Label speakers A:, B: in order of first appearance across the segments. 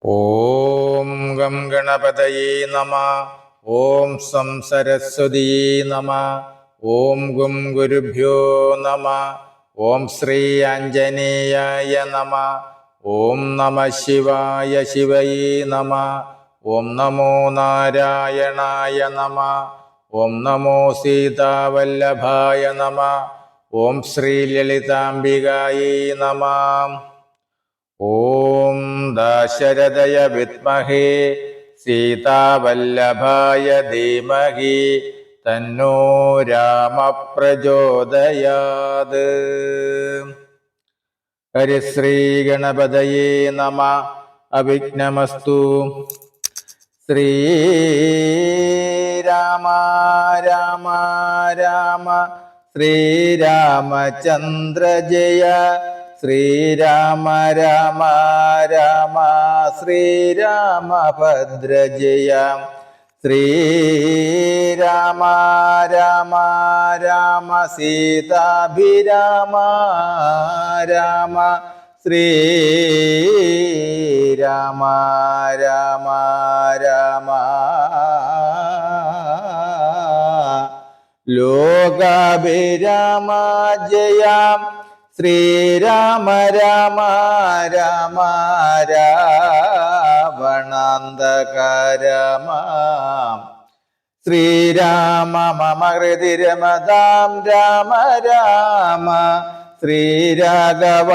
A: ഓം gum ഗണപതയേ നമ. ഓം some സരസ്വതിയേ നമ. ഓം ഗും ഗുരുഭ്യോ നമ. ഓം ശ്രീ ആഞ്ജനേയായ നമ. ഓം നമ ശിവായ ശിവയേ നമ. ഓം നമോ നാരായണായ നമ. ഓം നമോ സീതാവല്ലഭായ നമ. ഓം ശ്രീ ലളിതാംബികായേ നമ. ഓം ദശരഥയ വിദ്മഹേ സീതാവല്ലഭായ ധീമഹി തന്നോ രാമ പ്രചോദയാത്. ഹരിശ്രീ ഗണപതയേ നമ. അവിഘ്നമസ്തു. ശ്രീരാമ രാമ രാമ ശ്രീരാമചന്ദ്ര ജയ. ശ്രീരാമ രാമ രാമ ശ്രീരാമഭദ്ര ജയ. ശ്രീരാമ രാമ രാമ സീതാഭിരാമ രാമ. ശ്രീരാമ രാമ രാമ ലോകാഭിരാമ ജയ. ശ്രീരാമ രാമ രാമ രാവണാന്തക രാമ. ശ്രീരാമ മമ ഹൃദി രമതാം രാമ രാമ. ശ്രീരാഘവ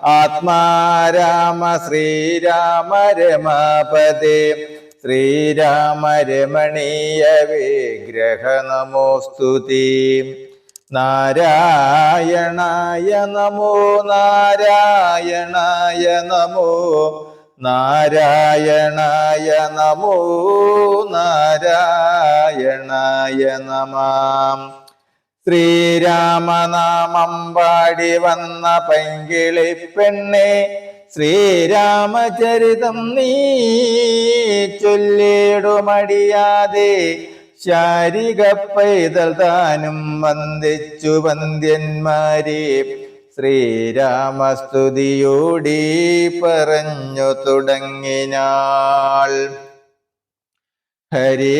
A: ആത്മാ രാമ. ശ്രീരാമ രമപദേ. ശ്രീരാമ രമണീയ വിഗ്രഹ നമോസ്തുതേ. നാരായണായ നമോ നാരായണായ നമോ. നാരായണായ നമോ നാരായണായ നമഃ. ശ്രീരാമനാമം പാടി വന്ന പൈങ്കിളി പെണ്ണെ. ശ്രീരാമചരിതം നീ ചൊല്ലിടുമടിയാതെ. ശാരിക പൈതൽ താനും വന്ദിച്ചു വന്ദ്യന്മാരെ. ശ്രീരാമസ്തുതിയോടി പറഞ്ഞു തുടങ്ങിനാൾ. ഹരേ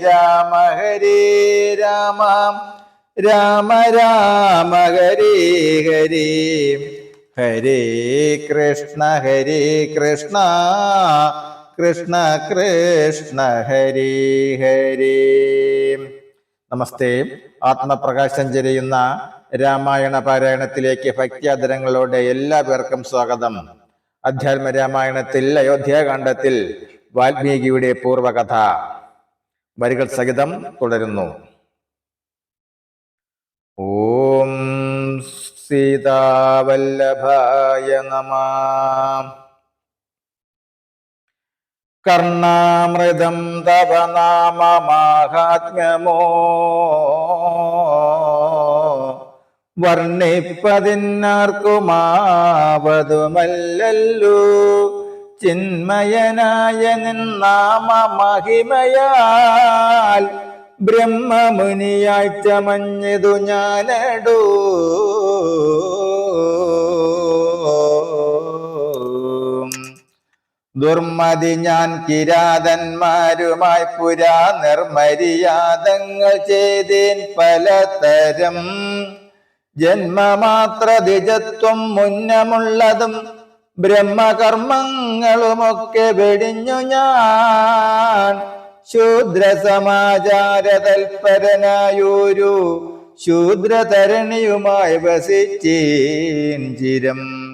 A: രാമ ഹരേ രാമ രാമ രാമ ഹരേ ഹരേ. ഹരേ കൃഷ്ണ കൃഷ്ണ കൃഷ്ണ ഹരേ ഹരേ. നമസ്തേ. ആത്മപ്രകാശം ചെരിയുന്ന രാമായണ പാരായണത്തിലേക്ക് ഭക്ത്യാദരങ്ങളോടെ എല്ലാ പേർക്കും സ്വാഗതം. അധ്യാത്മ രാമായണത്തിൽ അയോധ്യാകാന്ഡത്തിൽ വാൽമീകിയുടെ പൂർവകഥ വരികൾ സഹിതം തുടരുന്നു. ഓം സീതാവല്ലഭായ നമഃ. കർണാമൃതം തവ നാമ മാഹാത്മ്യമോ വർണ്ണിപ്പതിന്നാർക്കുമാവതുമല്ലല്ലോ. ചിന്മയനായ നിന്നാമ മഹിമയാൽ ബ്രഹ്മമുനിയായി ചമഞ്ഞതു ഞാനടോ. ദുർമതി ഞാൻ കിരാതന്മാരുമായി പുരാ നിർമര്യാദങ്ങൾ ചെയ്തേൻ പലതരം. ജന്മമാത്ര ദ്വിജത്വം മുന്നമുള്ളതും ബ്രഹ്മകർമ്മങ്ങളുമൊക്കെ വെടിഞ്ഞു ഞാൻ. ശൂദ്ര സമാചാര തൽപരനായൊരു ശൂദ്രതരണിയുമായി വസിച്ചേൻ ചിരം.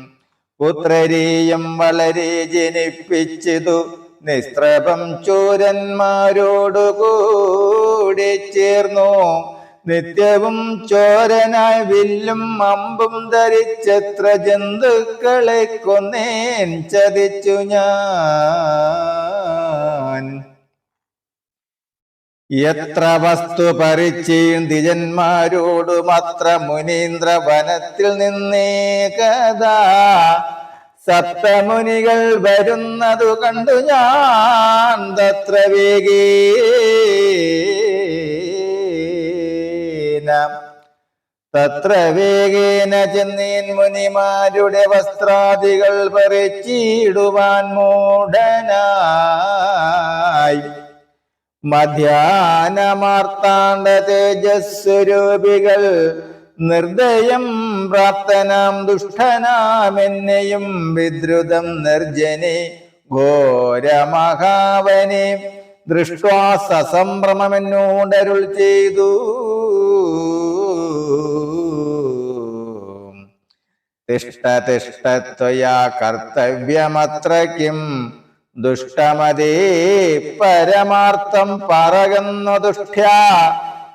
A: പുത്രരെയും വളരെ ജനിപ്പിച്ചതു നിസ്ത്രപം ചോരന്മാരോടുകൂടി ചേർന്നു. നിത്യവും ചോരനായി വില്ലും അമ്പും ധരിച്ചെത്ര ജന്തുക്കളെ കൊന്നേൻ ചതിച്ചു ഞാൻ. എത്ര വസ്തു പരിചയം ദ്വിജന്മാരോടുമത്ര മുനീന്ദ്ര വനത്തിൽ നിന്നേകദാ. സപ്തമുനികൾ വരുന്നതു കണ്ടു ഞാൻ തത്ര വേഗേന. തത്ര വേഗേന ചെന്നീൻ മുനിമാരുടെ വസ്ത്രാദികൾ പറിച്ചിടുവാൻ മൂഢനായി. മധ്യാനമാർത്താണ്ഡ തേജസ്വരൂപികൾ നിർദ്ദയം പ്രാപ്തനാം ദുഷ്ടനാമെന്നെയും വിദ്രുതം നിർജനെ ഘോരമഹാവനെ ദൃഷ്ട്വാ സസംഭ്രമമെന്നോടരുൾ ചെയ്തു. തിഷ്ഠ തിഷ്ഠ ത്വയാ കർത്തവ്യമത്ര കിം ദുഷ്ടമതേ പരമാർത്ഥം പറകുന്നു ദുഷ്ട്യാ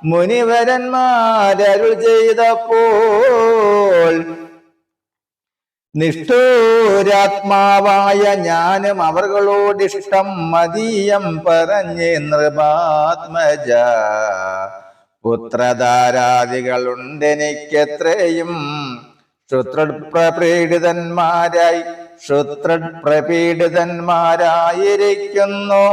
A: മുനിവരന്മാരരുൾ ചെയ്തപ്പോൾ നിഷ്ഠൂരാത്മാവായ ഞാനും അവർകളോടിഷ്ടം മതീയം പറഞ്ഞ് നൃപാത്മജ പുത്രധാരാദികളുണ്ടെനിക്കെത്രയും ശുത്രപ്രപീഡിതന്മാരായിരിക്കുന്നു.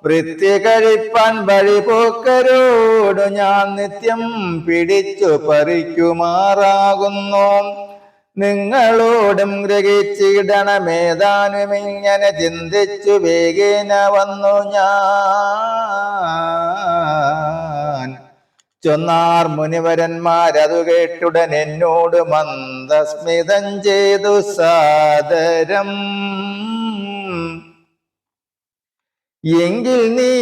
A: വൃത്തി കഴിപ്പാൻ വഴിപോക്കരോടു ഞാൻ നിത്യം പിടിച്ചു പറിക്കുമാറാകുന്നു. നിങ്ങളോടും ഗ്രഹിച്ചിടണമേതാനും ഇങ്ങനെ ചിന്തിച്ചു വേഗേന വന്നു ഞാൻ. ചൊന്നാർ മുനിവരന്മാരതു കേട്ടുടൻ എന്നോട് മന്ദസ്മിതം ചെയ്തു സാദരം. എങ്കിൽ നീ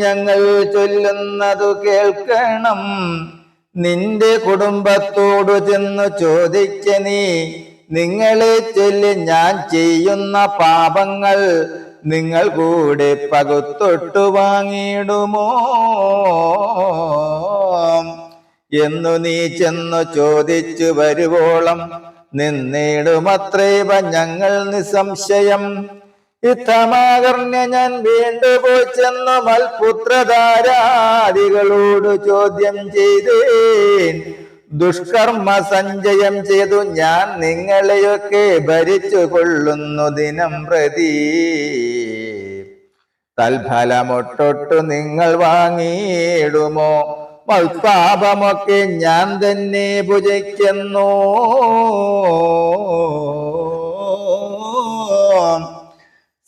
A: ഞങ്ങൾ ചൊല്ലുന്നതു കേൾക്കണം. നിന്റെ കുടുംബത്തോടു ചെന്നു ചോദിക്ക നീ. നിങ്ങളെ ചൊല്ലി ഞാൻ ചെയ്യുന്ന പാപങ്ങൾ നിങ്ങൾ കൂടെ പകുത്തൊട്ടു വാങ്ങിയിടുമോ എന്നു നീ ചെന്നു ചോദിച്ചു വരുവോളം നിന്നിടുമത്രേവ ഞങ്ങൾ നിസംശയം. ഇത്തമാകർണ്യ ഞാൻ വീണ്ടുപോയി ചെന്നു മൽപുത്രധാരാദികളോട് ചോദ്യം ചെയ്തേൻ. ദുഷ്കർമ്മ സഞ്ചയം ചെയ്തു ഞാൻ നിങ്ങളെയൊക്കെ ഭരിച്ചു കൊള്ളുന്നു ദിനം പ്രതി. തൽഫലമൊട്ടൊട്ടു നിങ്ങൾ വാങ്ങിയിടുമോ? മൽപാപമൊക്കെ ഞാൻ തന്നെ ഭുജിക്കുന്നു.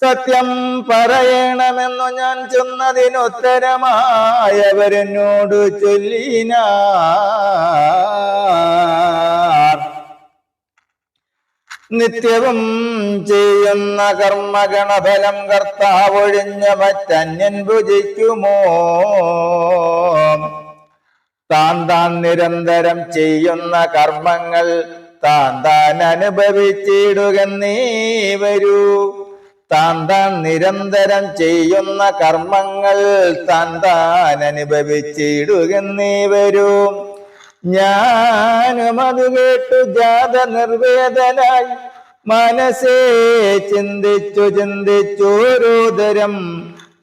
A: സത്യം പറയണമെന്നു ഞാൻ ചെന്നതിനുത്തരമായവരെന്നോട് ചൊല്ലിനാർ. നിത്യവും ചെയ്യുന്ന കർമ്മഗണഫലം കർത്താവൊഴിഞ്ഞ മറ്റന്യൻ ഭുജിക്കുമോ? താൻ താൻ നിരന്തരം ചെയ്യുന്ന കർമ്മങ്ങൾ താൻ താൻ അനുഭവിച്ചിടുകന്നേ വരൂ. താൻ താൻ നിരന്തരം ചെയ്യുന്ന കർമ്മങ്ങൾ താൻ താൻ അനുഭവിച്ചിടുകന്നേ വരൂ. ഞാനും അത് കേട്ടു ജാത നിർവേദനായി മനസ്സേ ചിന്തിച്ചു ചിന്തിച്ചോരോതരം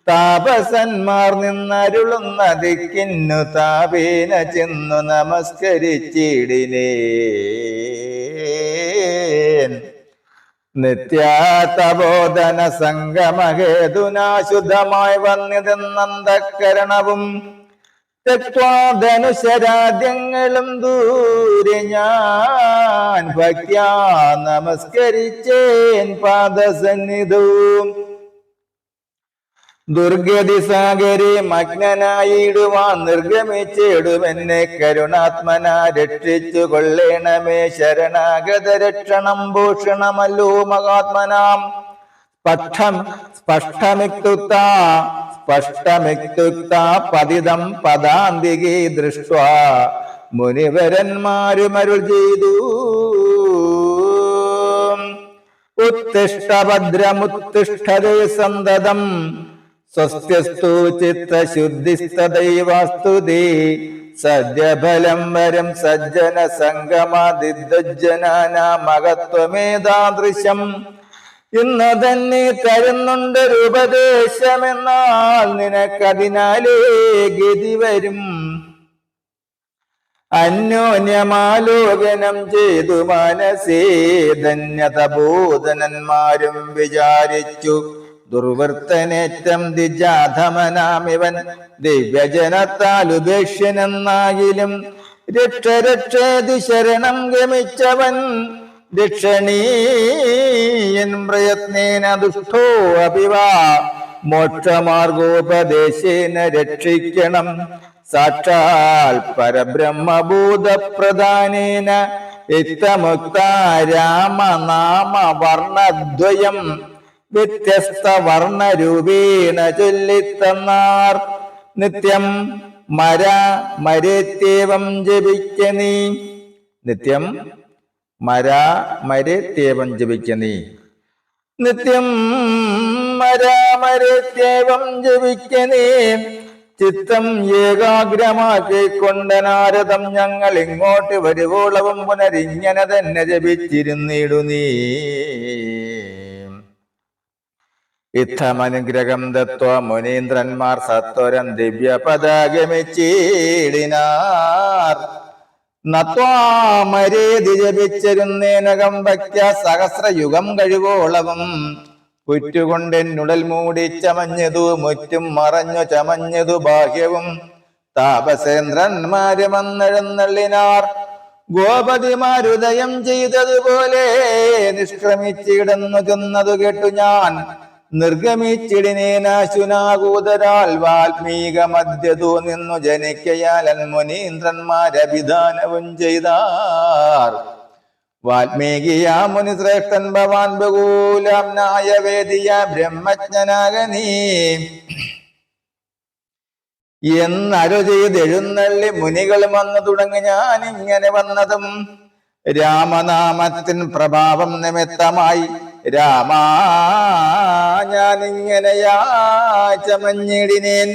A: താപസന്മാർ നിന്നരുളുന്ന ദിക്കിന്നു താപേന ചെന്നു നമസ്കരിച്ചിടിനേൻ. നിത്യാതബോധന സംഗമഹേതുനാശുദ്ധമായി വന്നിതെന്നന്തഃകരണവും ധനുശരാദ്യങ്ങളും ദൂരെ ഞാൻ ഭക്യാ നമസ്കരിച്ചേൻ പാദസന്നിധവും. ദുർഗതി സാഗരെ മഗ്നനായിടുവാൻ നിർഗമിച്ചിടുമെന്നെ കരുണാത്മന രക്ഷിച്ചു കൊള്ളേണമേ. ശരണാഗത രക്ഷണം ഭൂഷണമല്ലോ മഹാത്മനാം. സ്പഷ്ടമിക്തുക്ത പതിതം പദാന്തികേ ദൃഷ്ട്വാ മുനിവരന്മാരുമരുൾ ചെയ്തു. ഉത്തിഷ്ഠ ഭദ്രമുത്തിഷ്ഠതേ സന്തതം സ്വസ്ത്യസ്തു ചിത്തശുദ്ധിസ്തദൈവാസ്തുതേ. സദ്യഫലം വരം സജ്ജന സംഗമാദിദ്വജ്ജനാമഹത്വമേതാദൃശം. ഇന്ന് തന്നെ തരുന്നുണ്ടൊരു ഉപദേശമെന്നാൽ നിനക്കതിനാലേ ഗതി വരും. അന്യോന്യമാലോകനം ചെയ്തു മനസ്സേ ധന്യതബോധനന്മാരും വിചാരിച്ചു. ദുർവൃത്തനേറ്റം ദിജാധമനാമിവൻ ദിവ്യജനത്താൽ ഉപേക്ഷ്യനെന്നാകിലും രക്ഷ രക്ഷേതി ശരണം ഗമിച്ചവൻ രക്ഷണീയൻ പ്രയത്നേന ദുഷ്ടോ അഭിവാ മോക്ഷമാർഗോപദേശേന രക്ഷിക്കണം സാക്ഷാൽ പരബ്രഹ്മഭൂതപ്രധാനേന ഇത്തമുക്ത രാമനാമ വർണ്ണദ്വയം വ്യത്യസ്ത വർണ്ണരൂപേണ ചൊല്ലിത്തന്നാർ നിത്യം മരേത്യവം ജപിക്ക നീ നിത്യം മരേത്യവം ജപിക്ക നീ നിത്യം മരേത്യവം ജപിക്ക നീ ചിത്തം ഏകാഗ്രമാക്കിക്കൊണ്ട് നാരദം ഞങ്ങൾ ഇങ്ങോട്ട് വരുവോളവും പുനരിങ്ങനെ തന്നെ ജപിച്ചിരുന്നിടു നീ ഇത്തമനുഗ്രഹം ദത്വ മുനീന്ദ്രന്മാർ സത്വരം ദിവ്യ പദാഗമിച്ചിടിനാർ നത്വാമരേതി ജപിച്ചിരുന്നേനകം വയ്ക്ക സഹസ്രയുഗം കഴിവോളവും പുറ്റുകൊണ്ടെന്നുടൽ മൂടി ചമഞ്ഞതു മുറ്റും മറഞ്ഞു ചമഞ്ഞതു ബാഹ്യവും താപസേന്ദ്രന്മാര് വന്നെഴുന്നള്ളിനാർ ഗോപതിമാരുദയം ചെയ്തതുപോലെ നിഷ്ക്രമിച്ചിടുന്നു ചെന്നതു കേട്ടു ഞാൻ നിർഗമിച്ചിടിനേനാശുനാകൂതരാൽ വാൽമീക മധ്യതു നിന്നു ജനിക്കയാലൻ മുനീന്ദ്രന്മാരഭിധാനവും ചെയ്താർ വാൽമീകിയാ മുനി ശ്രേഷ്ഠൻ ഭവാൻ ബഹൂലാം നായവേദിയ ബ്രഹ്മജ്ഞനാകനീ എന്നരു ചെയ്തെഴുന്നള്ളി മുനികൾ വന്നു തുടങ്ങി ഞാൻ ഇങ്ങനെ വന്നതും രാമനാമത്തിൻ പ്രഭാവം നിമിത്തമായി രാമാ ഞാനിങ്ങനെയാ ചമഞ്ഞിടിനേൻ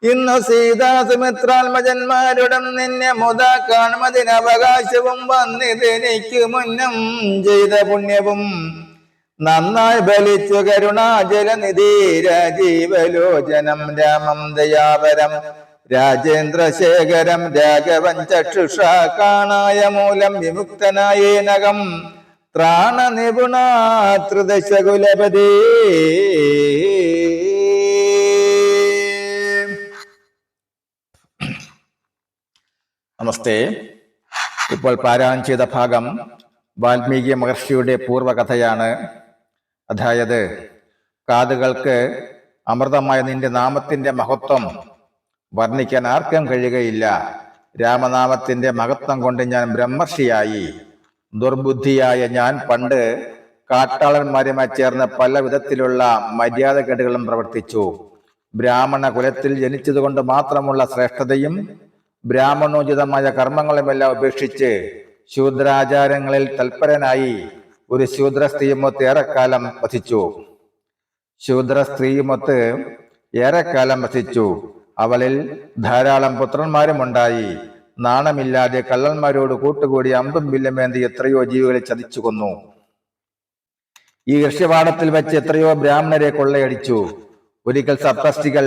A: ഇന്നു സീതാസുമിത്രാത്മജന്മാരുടം നിന്നെ മുത കാണുമതിന് അവകാശവും വന്നിതെനിക്ക് മുന്നും ചെയ്ത പുണ്യവും നന്നായി ബലിച്ചു കരുണാജലനിധി രാജീവലോചനം രാമം ദയാപരം രാജേന്ദ്രശേഖരം രാഘവൻ ചക്ഷുഷ കാണായ മൂലം വിമുക്തനായേനകം ത്രാണ നിപുണ ത്രിദശകുലപതേ. നമസ്തേ. ഇപ്പോൾ പാരായണം ചെയ്ത ഭാഗം വാൽമീകി മഹർഷിയുടെ പൂർവകഥയാണ്. അതായത്, കാതുകൾക്ക് അമൃതമായ നിന്റെ നാമത്തിന്റെ മഹത്വം വർണ്ണിക്കാൻ ആർക്കും കഴിയുകയില്ല. രാമനാമത്തിന്റെ മഹത്വം കൊണ്ട് ഞാൻ ബ്രഹ്മർഷിയായി. ദുർബുദ്ധിയായ ഞാൻ പണ്ട് കാട്ടാളന്മാരുമായി ചേർന്ന് പല വിധത്തിലുള്ള മര്യാദകേടുകളും പ്രവർത്തിച്ചു. ബ്രാഹ്മണ കുലത്തിൽ ജനിച്ചതുകൊണ്ട് മാത്രമുള്ള ശ്രേഷ്ഠതയും ബ്രാഹ്മണോചിതമായ കർമ്മങ്ങളുമെല്ലാം ഉപേക്ഷിച്ച് ശൂദ്രാചാരങ്ങളിൽ തൽപരനായി ഒരു ശൂദ്ര സ്ത്രീയുമൊത്ത് ഏറെക്കാലം വസിച്ചു. അവളിൽ ധാരാളം പുത്രന്മാരും ഉണ്ടായി. നാണമില്ലാതെ കള്ളന്മാരോട് കൂട്ടുകൂടി അമ്പും വില്ലുമേന്തി എത്രയോ ജീവികളെ ചതിച്ചു കൊന്നു. ഈ ഋഷ്യവാടത്തിൽ വെച്ച് എത്രയോ ബ്രാഹ്മണരെ കൊള്ളയടിച്ചു. ഒരിക്കൽ സപ്തർഷികൾ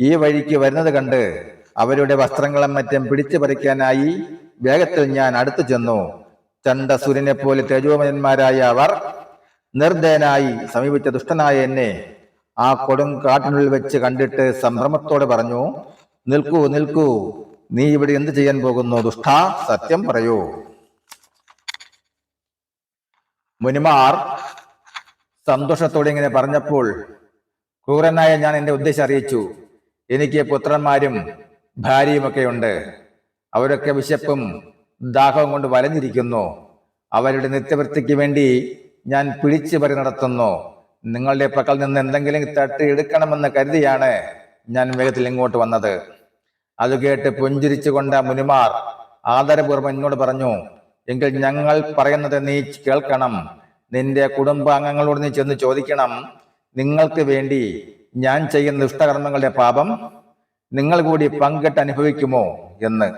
A: ഈ വഴിക്ക് വരുന്നത് കണ്ട് അവരുടെ വസ്ത്രങ്ങളും മറ്റും പിടിച്ചു പറിക്കാനായി വേഗത്തിൽ ഞാൻ അടുത്തു ചെന്നു. ചണ്ഡസൂര്യനെ പോലെ തേജോമയന്മാരായ അവർ നിർദ്ദയനായി സമീപിച്ച ദുഷ്ടനായ എന്നെ ആ കൊടും കാട്ടിനുള്ളിൽ വെച്ച് കണ്ടിട്ട് സംഭ്രമത്തോടെ പറഞ്ഞു, നിൽക്കൂ നിൽക്കൂ, നീ ഇവിടെ എന്ത് ചെയ്യാൻ പോകുന്നു? ദുഷ്ടാ, സത്യം പറയൂ. മുനിമാർ സന്തോഷത്തോടെ ഇങ്ങനെ പറഞ്ഞപ്പോൾ ക്രൂരനായ ഞാൻ എന്റെ ഉദ്ദേശം അറിയിച്ചു. എനിക്ക് പുത്രന്മാരും ഭാര്യയുമൊക്കെ ഉണ്ട്. അവരൊക്കെ വിശപ്പും ദാഹവും കൊണ്ട് വലഞ്ഞിരിക്കുന്നു. അവരുടെ നിത്യവൃത്തിക്ക് വേണ്ടി ഞാൻ പിടിച്ചു പറി നടത്തുന്നു. നിങ്ങളുടെ പക്കൽ നിന്ന് എന്തെങ്കിലും തട്ടിയെടുക്കണമെന്ന് കരുതിയാണ് ഞാൻ വേഗത്തിൽ ഇങ്ങോട്ട് വന്നത്. അത് കേട്ട് പുഞ്ചിരിച്ചുകൊണ്ട് മുനിമാർ ആദരപൂർവ്വം എന്നോട് പറഞ്ഞു, എങ്കിൽ ഞങ്ങൾ പറയുന്നത് നീ കേൾക്കണം. നിന്റെ കുടുംബാംഗങ്ങളോട് നീ ചെന്ന് ചോദിക്കണം, നിങ്ങൾക്ക് വേണ്ടി ഞാൻ ചെയ്യുന്ന ദുഷ്ടകർമ്മങ്ങളുടെ പാപം നിങ്ങൾ കൂടി പങ്കിട്ട് അനുഭവിക്കുമോ എന്ന്.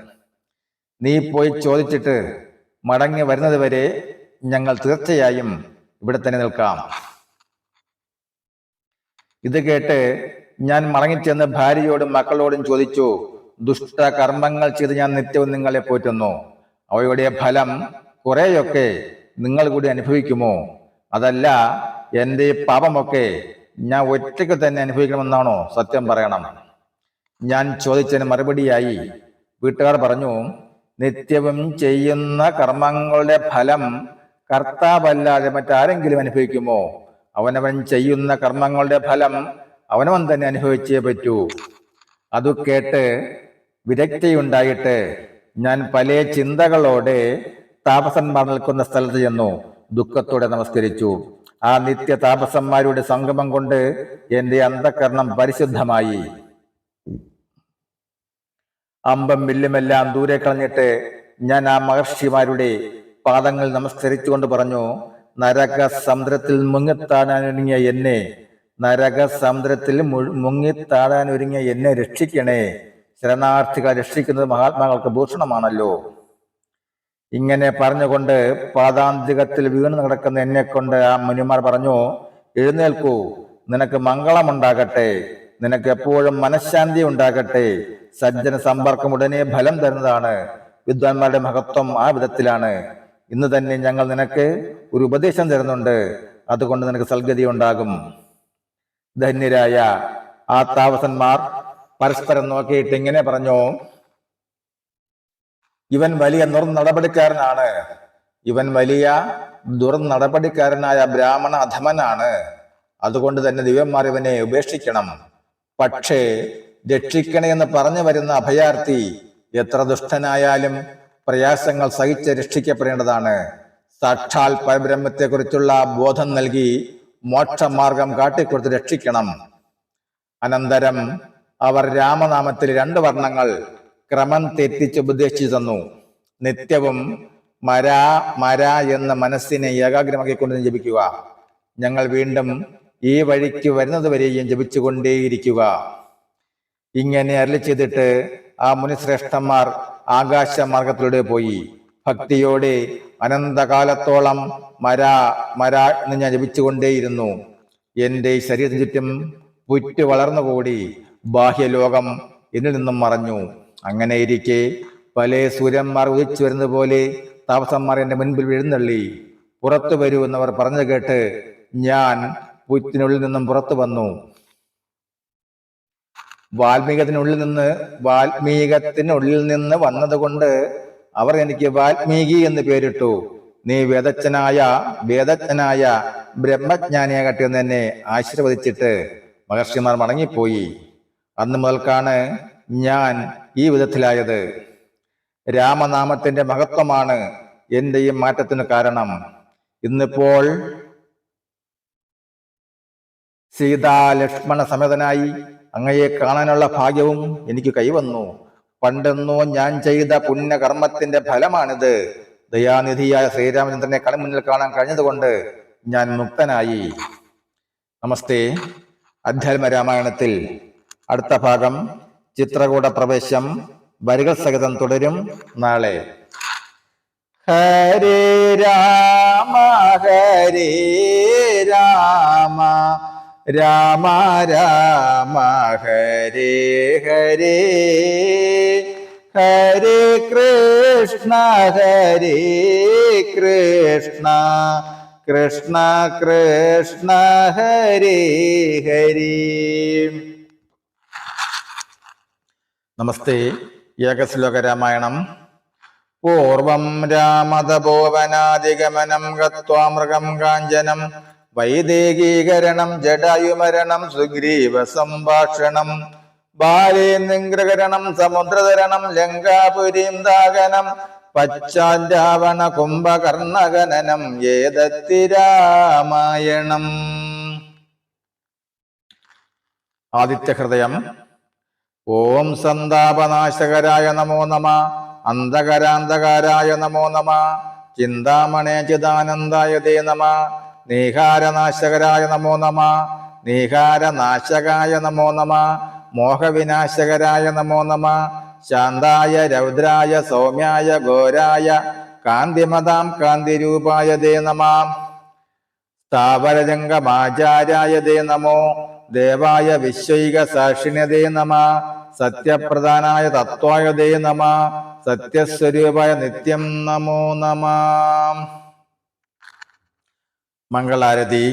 A: നീ പോയി ചോദിച്ചിട്ട് മടങ്ങി വരുന്നത് വരെ ഞങ്ങൾ തീർച്ചയായും ഇവിടെ തന്നെ നിൽക്കാം. ഇത് കേട്ട് ഞാൻ മടങ്ങിച്ചെന്ന് ഭാര്യയോടും മക്കളോടും ചോദിച്ചു, ദുഷ്ടകർമ്മങ്ങൾ ചെയ്ത് ഞാൻ നിത്യവും നിങ്ങളെ പോറ്റുന്നു. അവയുടെ ഫലം കുറെയൊക്കെ നിങ്ങൾ കൂടി അനുഭവിക്കുമോ? അതല്ല എൻ്റെ പാപമൊക്കെ ഞാൻ ഒറ്റയ്ക്ക് തന്നെ അനുഭവിക്കണമെന്നാണോ? സത്യം പറയണം. ഞാൻ ചോദിച്ചതിന് മറുപടിയായി വീട്ടുകാർ പറഞ്ഞു, നിത്യവും ചെയ്യുന്ന കർമ്മങ്ങളുടെ ഫലം കർത്താവല്ലാതെ മറ്റാരെങ്കിലും അനുഭവിക്കുമോ? അവനവൻ ചെയ്യുന്ന കർമ്മങ്ങളുടെ ഫലം അവനവൻ തന്നെ അനുഭവിച്ചേ പറ്റൂ. അതു കേട്ട് വിരക്തിയുണ്ടായിട്ട് ഞാൻ പല ചിന്തകളോടെ താപസന്മാർ നിൽക്കുന്ന സ്ഥലത്ത് ചെന്നു ദുഃഖത്തോടെ നമസ്കരിച്ചു. ആ നിത്യ താപസന്മാരുടെ സംഗമം കൊണ്ട് എന്റെ അന്ധകരണം പരിശുദ്ധമായി. അമ്പം വില്ലുമെല്ലാം ദൂരെ കളഞ്ഞിട്ട് ഞാൻ ആ മഹർഷിമാരുടെ പാദങ്ങൾ നമസ്കരിച്ചുകൊണ്ട് പറഞ്ഞു, നരക സമുദ്രത്തിൽ മുങ്ങിത്താഴാനൊരുങ്ങിയ എന്നെ മുങ്ങിത്താഴാനൊരുങ്ങിയ എന്നെ രക്ഷിക്കണേ. ശരണാർത്ഥികളെ രക്ഷിക്കുന്നത് മഹാത്മാക്കൾക്ക് ഭൂഷണമാണല്ലോ. ഇങ്ങനെ പറഞ്ഞുകൊണ്ട് പാദാന്തികത്തിൽ വീണു കിടക്കുന്ന എന്നെ കൊണ്ട് ആ മുനിമാർ പറഞ്ഞു, എഴുന്നേൽക്കൂ, നിനക്ക് മംഗളമുണ്ടാകട്ടെ, നിനക്ക് എപ്പോഴും മനഃശാന്തി ഉണ്ടാകട്ടെ. സജ്ജന സമ്പർക്കം ഉടനെ ഫലം തരുന്നതാണ്. വിദ്വാൻമാരുടെ മഹത്വം ആ വിധത്തിലാണ്. ഇന്ന് തന്നെ ഞങ്ങൾ നിനക്ക് ഒരു ഉപദേശം തരുന്നുണ്ട്, അതുകൊണ്ട് നിനക്ക് സൽഗതി ഉണ്ടാകും. ധന്യരായ ആ താപസന്മാർ പരസ്പരം നോക്കിയിട്ട് ഇങ്ങനെ പറഞ്ഞു, ഇവൻ വലിയ നടപടിക്കാരനാണ്, ഇവൻ വലിയ ദുർനടപടിക്കാരനായ ബ്രാഹ്മണ അധമനാണ്. അതുകൊണ്ട് തന്നെ ദിവ്യന്മാർ ഇവനെ ഉപേക്ഷിക്കണം. പക്ഷേ രക്ഷിക്കണേ എന്ന് പറഞ്ഞു വരുന്ന അഭയാർത്ഥി എത്ര ദുഷ്ടനായാലും പ്രയാസങ്ങൾ സഹിച്ച് രക്ഷിക്കപ്പെടേണ്ടതാണ്. സാക്ഷാൽ പരബ്രഹ്മത്തെക്കുറിച്ചുള്ള ബോധം നൽകി മോക്ഷമാർഗം കാട്ടിക്കൊടുത്ത് രക്ഷിക്കണം. അനന്തരം അവർ രാമനാമത്തിൽ 2 വർണ്ണങ്ങൾ ക്രമം തെറ്റിച്ച് ഉപദേശിച്ചു തന്നു. നിത്യവും മരാ മരാ എന്ന മനസ്സിനെ ഏകാഗ്രമാക്കിക്കൊണ്ട് ജപിക്കുക. ഞങ്ങൾ വീണ്ടും ഈ വഴിക്ക് വരുന്നത് വരെയും ജപിച്ചുകൊണ്ടേയിരിക്കുക. ഇങ്ങനെ അരുളി ചെയ്തിട്ട് ആ മുനിശ്രേഷ്ഠന്മാർ ആകാശമാർഗത്തിലൂടെ പോയി. ഭക്തിയോടെ അനന്തകാലത്തോളം മരാ മരാ എന്ന് ഞാൻ ജപിച്ചുകൊണ്ടേയിരുന്നു. എൻ്റെ ശരീരത്തിന് ചുറ്റും പുറ്റ് വളർന്നുകൂടി. ബാഹ്യലോകം എന്നിൽ നിന്നും മറഞ്ഞു. അങ്ങനെ ഇരിക്കെ പല സൂര്യന്മാർ ഉദിച്ചു വരുന്നത് പോലെ താപസന്മാർ എൻ്റെ മുൻപിൽ എഴുന്നള്ളി. പുറത്തു വരൂ എന്നവർ പറഞ്ഞു കേട്ട് ഞാൻ പുറ്റിനുള്ളിൽ നിന്നും പുറത്തു വന്നു. വാൽമീകത്തിനുള്ളിൽ നിന്ന് വന്നതുകൊണ്ട് അവർ എനിക്ക് വാൽമീകി എന്ന് പേരിട്ടു. നീ വേദജ്ഞനായ ബ്രഹ്മജ്ഞാനിയാകട്ടെ എന്ന് എന്നെ ആശീർവദിച്ചിട്ട് മഹർഷിമാർ മടങ്ങിപ്പോയി. അന്ന് മുതൽക്കാണ് ഞാൻ ഈ വിധത്തിലായത്. രാമനാമത്തിന്റെ മഹത്വമാണ് എന്റെ ഈ മാറ്റത്തിന് കാരണം. ഇന്നിപ്പോൾ സീതാലക്ഷ്മണ സമേതനായി അങ്ങയെ കാണാനുള്ള ഭാഗ്യവും എനിക്ക് കൈവന്നു. പണ്ടെന്നോ ഞാൻ ചെയ്ത പുണ്യകർമ്മത്തിന്റെ ഫലമാണിത്. ദയാനിധിയായ ശ്രീരാമചന്ദ്രനെ കൺമുന്നിൽ കാണാൻ കഴിഞ്ഞതുകൊണ്ട് ഞാൻ മുക്തനായി. നമസ്തേ. അധ്യാത്മ രാമായണത്തിൽ അടുത്ത ഭാഗം ചിത്രകൂട പ്രവേശം വരികൾ സഹിതം തുടരും നാളെ. ഹരേ രാമ ഹരേ രാമ രാമ രാമ ഹരേ ഹരേ ഹരേ കൃഷ്ണ കൃഷ്ണ കൃഷ്ണ ഹരേ ഹരേ. നമസ്തേ. ഏകശ്ലോക രാമായണം. പൂർവം രാമതപോവനാദിഗമനം ഗത്വാ മൃഗം കാഞ്ചനം വൈദേകീകരണം ജടായുമരണം സുഗ്രീവ സംഭാഷണം ബാലേന്ദ്രകരണം സമുദ്രതരണം ലങ്കാപുരീം ദാഹനം പശ്ചാദ്രാവണ കുംഭകർണകനനം ഏതത്തി രാമായണം. ആദിത്യഹൃദയം. ഓം സന്താപനാശകരായ നമോ നമ. അന്ധകരാന്ധകാരായ നമോ നമ. ചിന്താമണേ ചിദാനന്ദായ തേ നമ. നീഹാരനാശകരായ നമോ നമ. നീഹാരനാശകായ നമോ നമ. മോഹവിനാശകരായ നമോ നമ. ശാന്തായ രൗദ്രായ സൗമ്യായ ഘോരായ കാന്തിമതാം കാന്തിരൂപായ തേ നമ. സ്ഥാവരജംഗമാചാര്യായ തേ നമോ. ദേവായ വിശ്വൈക സാക്ഷിണ്യതേ നമ. സത്യപ്രധാനായ തത്വായ തേ നമ. സത്യസ്വരൂപായ നിത്യം നമോ നമ. മംഗളാരതി.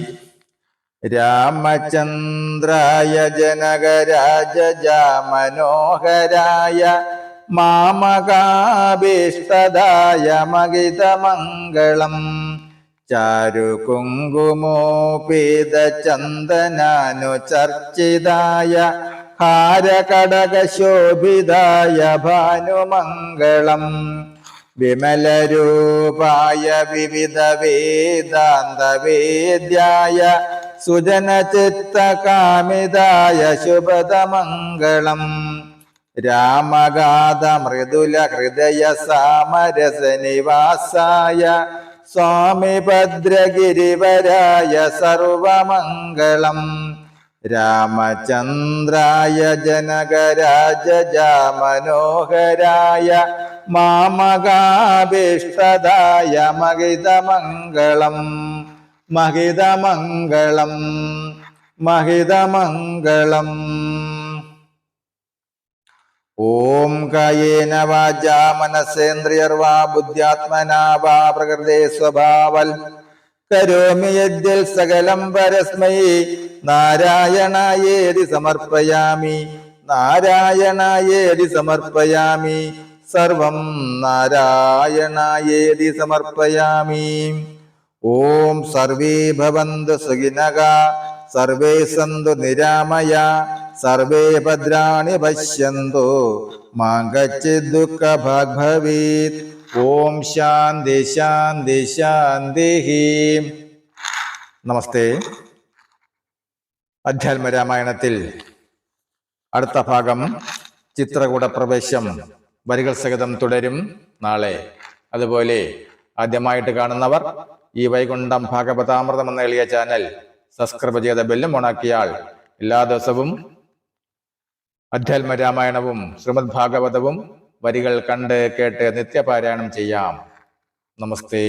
A: രാമചന്ദ്രായ ജനകരാജ മനോഹരായ മാമകാഭീഷ്ടദായ മഹിതമംഗളം ചാരു കുങ്കുമോപീത ചന്ദനാനുചർച്ചിതായ ഹാരകടകശോഭിതായ ഭാനുമംഗളം വിമലരൂപായ വിവിധ വേദാന്തവേദ്യായ സുജനചിത്തകാമിതായ ശുഭതമംഗളം രാമഗാധ മൃദുല ഹൃദയ സാമരസനിവാസായ സ്വാമി ഭദ്രഗിരിവരായ സർവമംഗളം രാമചന്ദ്രായ ജനകരാജാമനോഹരായ മാമകാഭീഷ്ടദായ മഹിതമംഗളം മഹിതമംഗളം മഹിതമംഗളം. ഓം കായേന വാചാ മനസേന്ദ്രിയർവാ ബുദ്ധ്യാത്മനാ വാ പ്രകൃതേ സ്വഭാവൽ കരോമി യദ്യൽ സകലം പരസ്മൈ നാരായണായേതി സമർപ്പയാമി നാരായണായേതി സമർപ്പയാമി സർവം നാരായണായേതി സമർപ്പയാമി. ഓം സർവേ ഭവന്തു സുഖിനഃ സർവേ സന്തു നിരാമയാ സർവേ ഭദ്രാണി പശ്യന്തു മാ കശ്ചിത് ദുഃഖഭാഗ് ഭവേത്. ഓം ശാന്തി ശാന്തി ശാന്തി. നമസ്തേ. അധ്യാത്മരാമായണത്തിൽ അടുത്ത ഭാഗം ചിത്രകൂട പ്രവേശം വരികൾ സഹിതം തുടരും നാളെ. അതുപോലെ ആദ്യമായിട്ട് കാണുന്നവർ ഈ വൈകുണ്ഠം ഭാഗവതാമൃതം എന്ന എളിയ ചാനൽ സബ്സ്ക്രൈബ് ചെയ്ത ബെല്ലും ഓണാക്കിയാൽ എല്ലാ ദിവസവും അധ്യാത്മരാമായണവും ശ്രീമദ് ഭാഗവതവും വരികൾ കണ്ട് കേട്ട് നിത്യപാരായണം ചെയ്യാം. നമസ്തേ.